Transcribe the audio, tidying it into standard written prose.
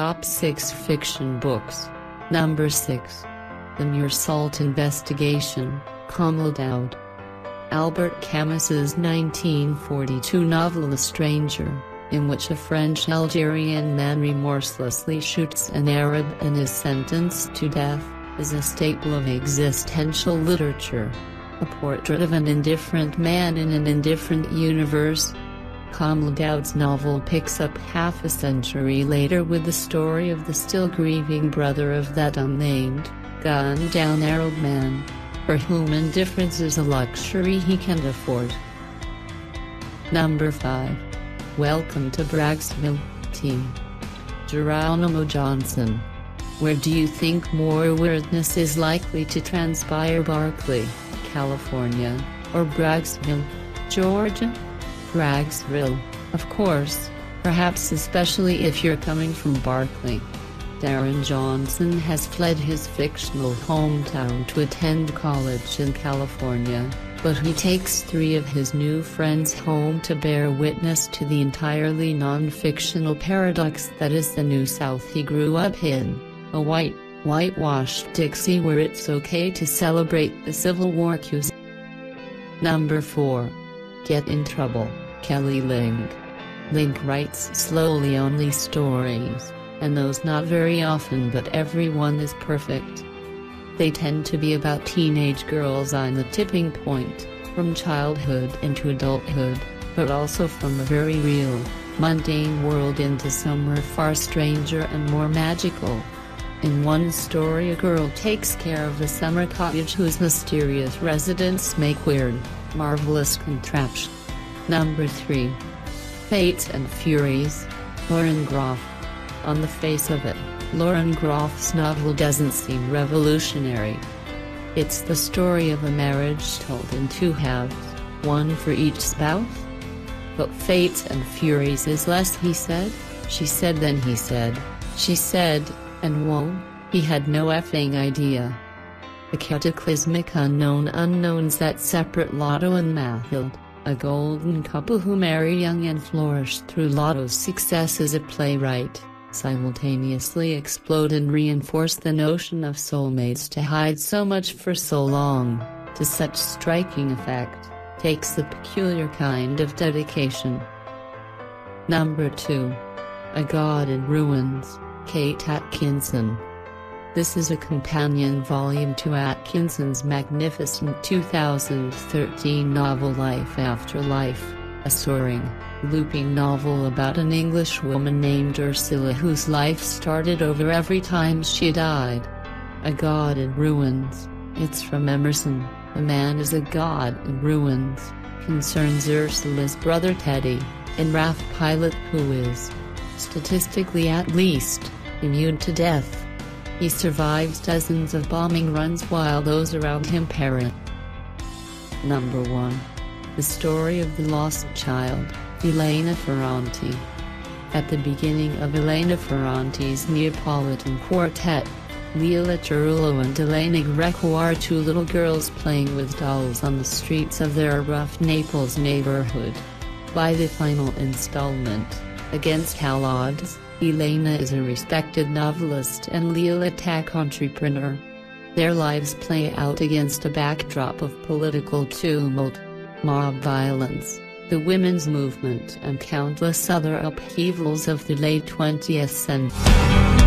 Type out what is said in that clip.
top 6 fiction books. Number 6. The Meursault Investigation, Kamel Daoud. Albert Camus's 1942 novel The Stranger, in which a French Algerian man remorselessly shoots an Arab and is sentenced to death, is a staple of existential literature. A portrait of an indifferent man in an indifferent universe. Kamel Daoud's novel picks up half a century later with the story of the still grieving brother of that unnamed, gunned-down Arab man, for whom indifference is a luxury he can afford. Number 5. Welcome to Braggsville, Team. Geronimo Johnson. Where do you think more weirdness is likely to transpire? Berkeley, California, or Braggsville, Georgia? Braggsville, of course, perhaps especially if you're coming from Berkeley. Darren Johnson has fled his fictional hometown to attend college in California, but he takes 3 of his new friends home to bear witness to the entirely non-fictional paradox that is the New South he grew up in, a whitewashed Dixie where it's okay to celebrate the Civil War cues. Number 4. Get in Trouble, Kelly Link. Link writes slowly only stories, and those not very often, but every one is perfect. They tend to be about teenage girls on the tipping point, from childhood into adulthood, but also from a very real, mundane world into somewhere far stranger and more magical. In one story, a girl takes care of a summer cottage whose mysterious residents make weird, marvelous contraptions. Number 3. Fates and Furies, Lauren Groff. On the face of it, Lauren Groff's novel doesn't seem revolutionary. It's the story of a marriage told in 2 halves, one for each spouse. But Fates and Furies is less, he said, she said, then he said, she said, and whoa, he had no effing idea. The cataclysmic unknowns that separate Lotto and Mathilde, a golden couple who marry young and flourish through Lotto's success as a playwright, simultaneously explode and reinforce the notion of soulmates to hide so much for so long, to such striking effect, takes a peculiar kind of dedication. Number 2. A God in Ruins, Kate Atkinson. This is a companion volume to Atkinson's magnificent 2013 novel Life After Life, a soaring, looping novel about an English woman named Ursula whose life started over every time she died. A God in Ruins, it's from Emerson. A man is a god in ruins, concerns Ursula's brother Teddy, and RAF pilot who is, statistically at least, immune to death. He survives dozens of bombing runs while those around him perish. Number 1. The Story of the Lost Child, Elena Ferranti. At the beginning of Elena Ferranti's Neapolitan quartet, Leila Turullo and Elena Greco are 2 little girls playing with dolls on the streets of their rough Naples neighborhood. By the final installment, Against All Odds, Elena is a respected novelist and Leila a tech entrepreneur. Their lives play out against a backdrop of political tumult, mob violence, the women's movement and countless other upheavals of the late 20th century.